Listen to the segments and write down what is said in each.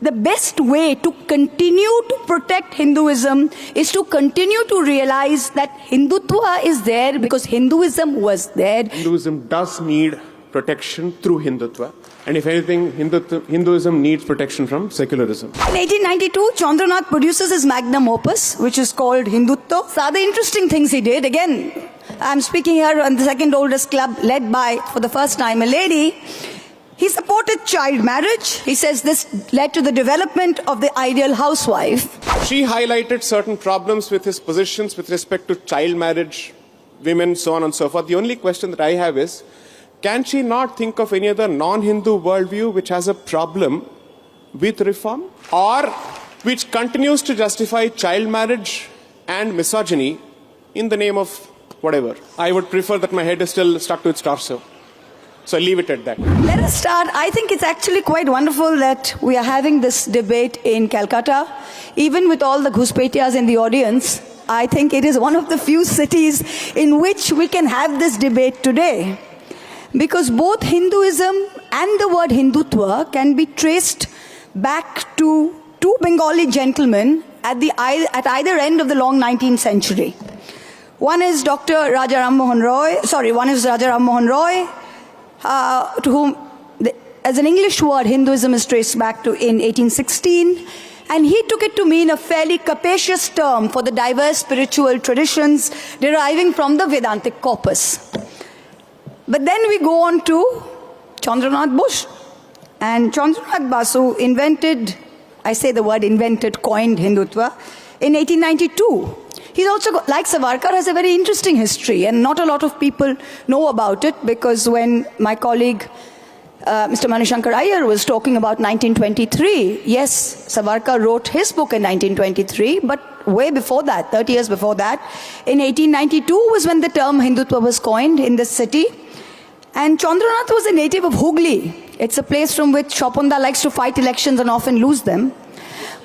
the best way to continue to protect Hinduism is to continue to realize that Hindutva is there because Hinduism was there. Hinduism does need protection through Hindutva. And if anything, Hinduism needs protection from secularism. In 1892, Chandranath produces his magnum opus, which is called Hindutva. The other interesting things he did, again, I'm speaking here on the second oldest club led by, for the first time, a lady. He supported child marriage. He says this led to the development of the ideal housewife. She highlighted certain problems with his positions with respect to child marriage, women, so on and so forth. The only question that I have is, can she not think of any other non-Hindu worldview which has a problem with reform or which continues to justify child marriage and misogyny in the name of whatever? I would prefer that my head is still stuck to its torso. So I'll leave it at that. Let us start. I think it's actually quite wonderful that we are having this debate in Calcutta. Even with all the Ghuspetias in the audience, I think it is one of the few cities in which we can have this debate today. Because both Hinduism and the word Hindutva can be traced back to two Bengali gentlemen at either end of the long 19th century. One is Dr. Raja Ram Mohan Roy, to whom, as an English word, Hinduism is traced back to in 1816. And he took it to mean a fairly capacious term for the diverse spiritual traditions deriving from the Vedantic corpus. But then we go on to Chandranath Basu. And Chandranath Basu invented, I say the word invented, coined Hindutva in 1892. He's also, like Savarkar, has a very interesting history, and not a lot of people know about it, because when my colleague Mr. Mani Shankar Iyer was talking about 1923, yes, Savarkar wrote his book in 1923, but way before that, 30 years before that, in 1892 was when the term Hindutva was coined in this city. And Chandranath was a native of Hooghly. It's a place from which Shopunda likes to fight elections and often lose them.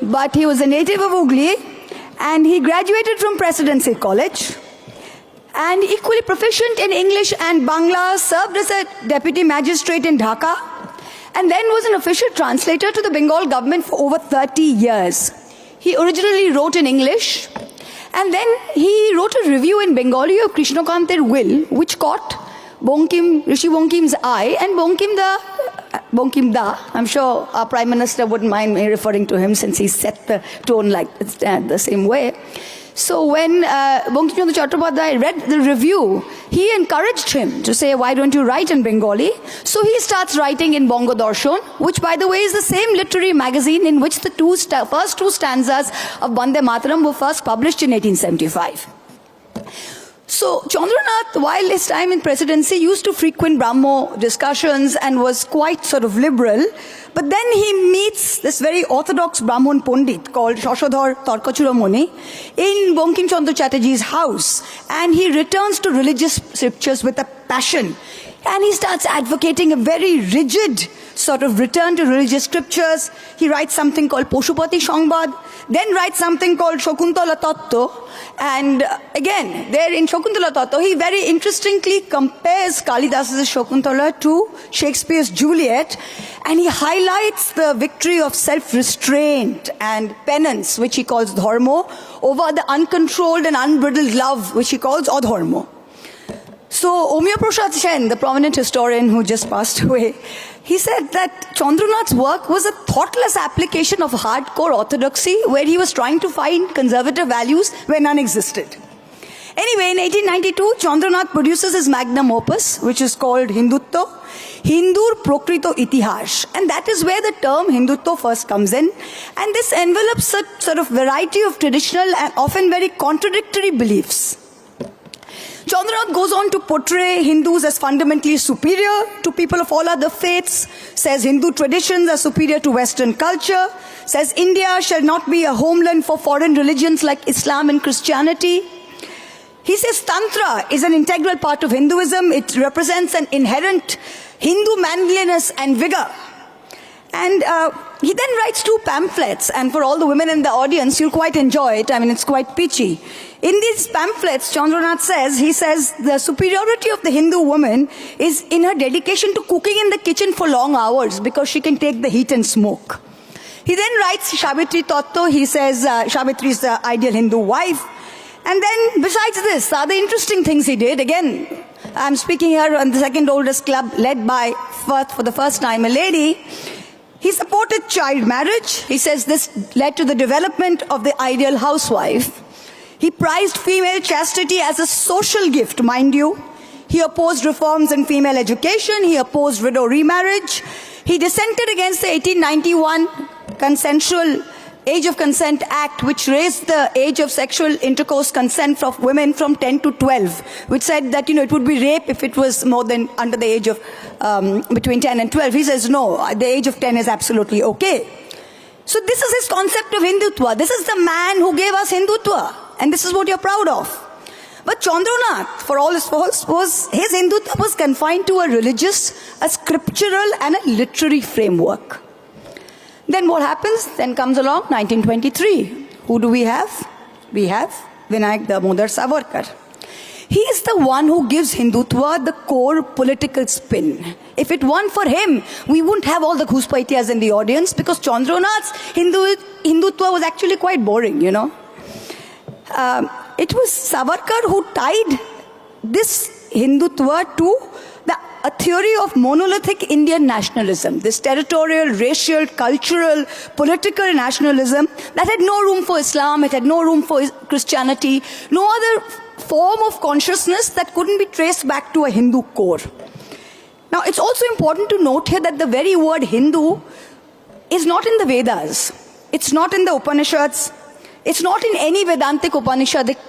But he was a native of Hooghly, and he graduated from Presidency College. And equally proficient in English and Bangla, served as a deputy magistrate in Dhaka, and then was an official translator to the Bengal government for over 30 years. He originally wrote in English, and then he wrote a review in Bengali of Krishnakanter Will, which caught Rishi Bonkim's eye, and Bonkim Da, I'm sure our Prime Minister wouldn't mind me referring to him since he set the tone like the same way. So when Bankim Chandra Chattopadhyay read the review, he encouraged him to say, why don't you write in Bengali? So he starts writing in Bongo Darshan, which by the way is the same literary magazine in which the first two stanzas of Bande Mataram were first published in 1875. So Chandranath, while his time in presidency, used to frequent Brahmo discussions and was quite sort of liberal. But then he meets this very orthodox Brahmin Pundit called Shashodhar Tarkachura Muni in Bankim Chandra Chatterjee's house. And he returns to religious scriptures with a passion. And he starts advocating a very rigid sort of return to religious scriptures. He writes something called Poshupati Shangbad, then writes something called Shakuntala Tattva. And again, there in Shakuntala Tattva, he very interestingly compares Kalidas's Shakuntala to Shakespeare's Juliet, and he highlights the victory of self-restraint and penance, which he calls dharma, over the uncontrolled and unbridled love, which he calls adharma. So Omiya Prasad Sen, the prominent historian who just passed away, he said that Chandranath's work was a thoughtless application of hardcore orthodoxy, where he was trying to find conservative values where none existed. Anyway, in 1892, Chandranath produces his magnum opus, which is called Hindutva, Hindur Prokrito Itihash. And that is where the term Hindutva first comes in. And this envelops a sort of variety of traditional and often very contradictory beliefs. Chandranath goes on to portray Hindus as fundamentally superior to people of all other faiths, says Hindu traditions are superior to Western culture, says India shall not be a homeland for foreign religions like Islam and Christianity. He says Tantra is an integral part of Hinduism. It represents an inherent Hindu manliness and vigor. And he then writes two pamphlets, and for all the women in the audience, you'll quite enjoy it. I mean, it's quite peachy. In these pamphlets, Chandranath says the superiority of the Hindu woman is in her dedication to cooking in the kitchen for long hours because she can take the heat and smoke. He then writes Savitri Tattva. He says Savitri is the ideal Hindu wife. And then besides this, the other interesting things he did, again, I'm speaking here on the second oldest club led by, for the first time, a lady. He supported child marriage. He says this led to the development of the ideal housewife. He prized female chastity as a social gift, mind you. He opposed reforms in female education. He opposed widow remarriage. He dissented against the 1891 Consensual Age of Consent Act, which raised the age of sexual intercourse consent of women from 10 to 12, which said that, it would be rape if it was more than under the age of, between 10 and 12. He says, no, the age of 10 is absolutely okay. So this is his concept of Hindutva. This is the man who gave us Hindutva. And this is what you're proud of. But Chandranath, for all his faults, his Hindutva was confined to a religious, a scriptural and a literary framework. Then what happens? Then comes along 1923. Who do we have? We have Vinayak Damodar Savarkar. He is the one who gives Hindutva the core political spin. If it weren't for him, we wouldn't have all the Ghuspaityas in the audience, because Chandranath's Hindutva was actually quite boring, It was Savarkar who tied this Hindutva to a theory of monolithic Indian nationalism, this territorial, racial, cultural, political nationalism that had no room for Islam, it had no room for Christianity, no other form of consciousness that couldn't be traced back to a Hindu core. Now, it's also important to note here that the very word Hindu is not in the Vedas, it's not in the Upanishads, it's not in any Vedantic Upanishadic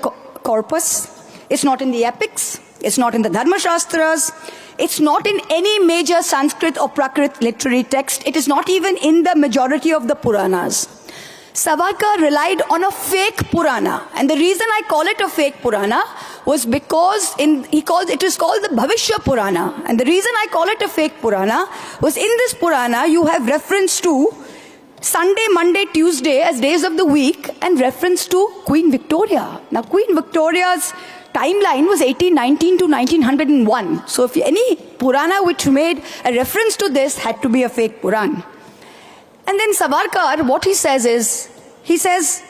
corpus, it's not in the epics, it's not in the Dharma Shastras, it's not in any major Sanskrit or Prakrit literary text. It is not even in the majority of the Puranas. Savarkar relied on a fake Purana. And the reason I call it a fake Purana was because it is called the Bhavishya Purana. And the reason I call it a fake Purana was in this Purana you have reference to Sunday, Monday, Tuesday as days of the week and reference to Queen Victoria. Now Queen Victoria's timeline was 1819 to 1901. So if any Purana which made a reference to this had to be a fake Puran. And then Savarkar, what he says is, he says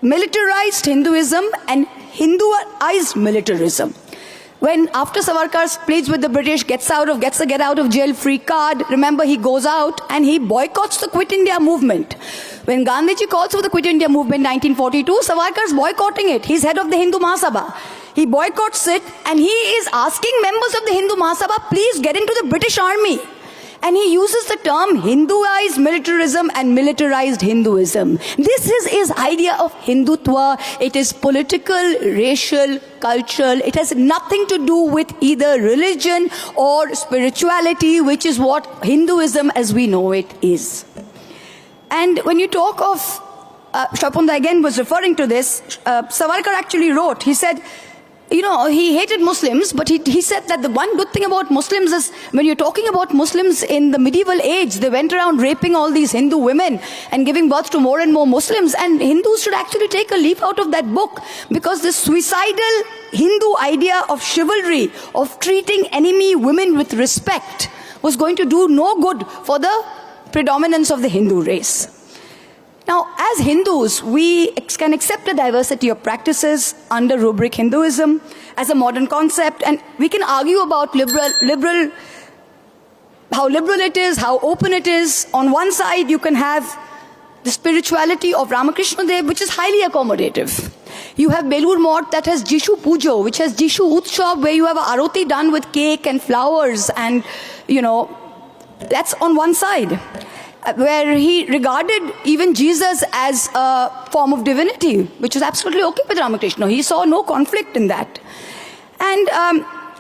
militarized Hinduism and Hinduized militarism. When after Savarkar pleads with the British, gets a get out of jail free card, remember he goes out and he boycotts the Quit India movement. When Gandhiji calls for the Quit India movement in 1942, Savarkar's boycotting it. He's head of the Hindu Mahasabha. He boycotts it and he is asking members of the Hindu Mahasabha, please get into the British army. And he uses the term Hinduized militarism and militarized Hinduism. This is his idea of Hindutva. It is political, racial, cultural. It has nothing to do with either religion or spirituality, which is what Hinduism as we know it is. And when you talk of, Shapunda again was referring to this, Savarkar actually wrote, he said, he hated Muslims, but he said that the one good thing about Muslims is when you're talking about Muslims in the medieval age, they went around raping all these Hindu women and giving birth to more and more Muslims. And Hindus should actually take a leaf out of that book, because this suicidal Hindu idea of chivalry, of treating enemy women with respect, was going to do no good for the predominance of the Hindu race. Now, as Hindus, we can accept a diversity of practices under rubric Hinduism as a modern concept, and we can argue about how liberal it is, how open it is. On one side, you can have the spirituality of Ramakrishna Dev, which is highly accommodative. You have Belur Mott that has Jishu Pujo, which has Jishu Utsav, where you have a aroti done with cake and flowers, and, that's on one side, where he regarded even Jesus as a form of divinity, which was absolutely okay with Ramakrishna. He saw no conflict in that. And,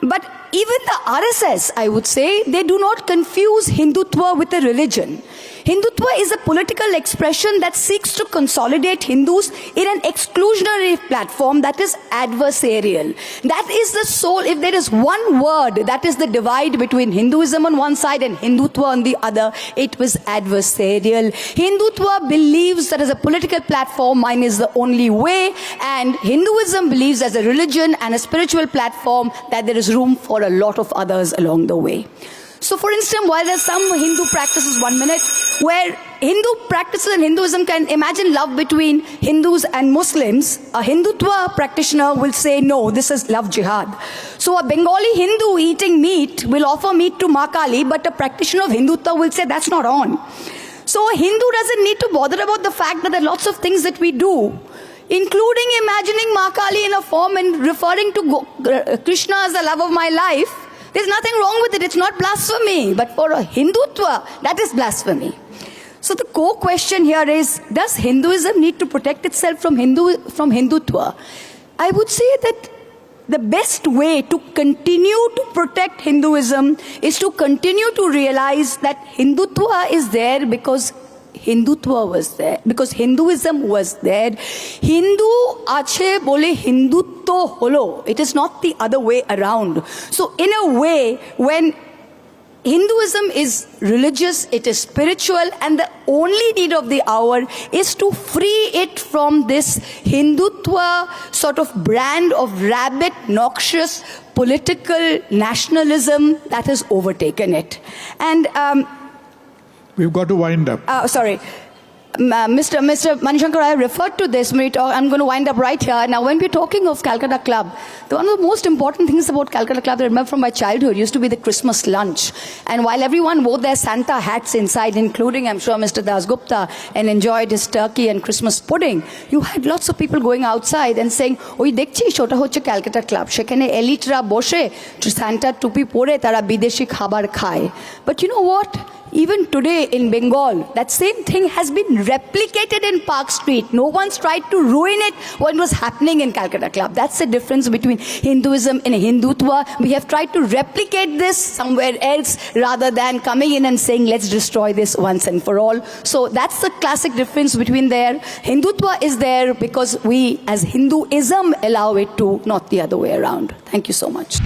but even the RSS, I would say, they do not confuse Hindutva with a religion. Hindutva is a political expression that seeks to consolidate Hindus in an exclusionary platform that is adversarial. That is the soul. If there is one word that is the divide between Hinduism on one side and Hindutva on the other, it was adversarial. Hindutva believes that as a political platform, mine is the only way, and Hinduism believes as a religion and a spiritual platform that there is room for a lot of others along the way. So for instance, while there's some Hindu practices, 1 minute, where Hindu practices and Hinduism can imagine love between Hindus and Muslims. A Hindutva practitioner will say, no, this is love jihad. So a Bengali Hindu eating meat will offer meat to Ma Kali, but a practitioner of Hindutva will say, that's not on. So a Hindu doesn't need to bother about the fact that there are lots of things that we do, including imagining Ma Kali in a form and referring to Krishna as the love of my life. There's nothing wrong with it. It's not blasphemy. But for a Hindutva, that is blasphemy. So the core question here is, does Hinduism need to protect itself from Hindutva? I would say that the best way to continue to protect Hinduism is to continue to realize that Hindutva is there because Hindutva was there, because Hinduism was there. Hindu ache bole Hindutva holo. It is not the other way around. So in a way, when Hinduism is religious, it is spiritual, and the only need of the hour is to free it from this Hindutva sort of brand of rabid, noxious political nationalism that has overtaken it. And we've got to wind up. Mr. Mani Shankar Iyer referred to this. I'm going to wind up right here. Now, when we're talking of Calcutta Club, one of the most important things about Calcutta Club that I remember from my childhood used to be the Christmas lunch. And while everyone wore their Santa hats inside, including, I'm sure, Mr. Das Gupta, and enjoyed his turkey and Christmas pudding, you had lots of people going outside and saying, "Oi dekchi, shota hocche Calcutta Club. Shekhane elitera boshe, Santa tupi pore, tara bideshi khabar khaye." But you know what? Even today in Bengal, that same thing has been replicated in Park Street. No one's tried to ruin it, what was happening in Calcutta Club. That's the difference between Hinduism and Hindutva. We have tried to replicate this somewhere else rather than coming in and saying, let's destroy this once and for all. So that's the classic difference between there. Hindutva is there because we as Hinduism allow it to, not the other way around. Thank you so much.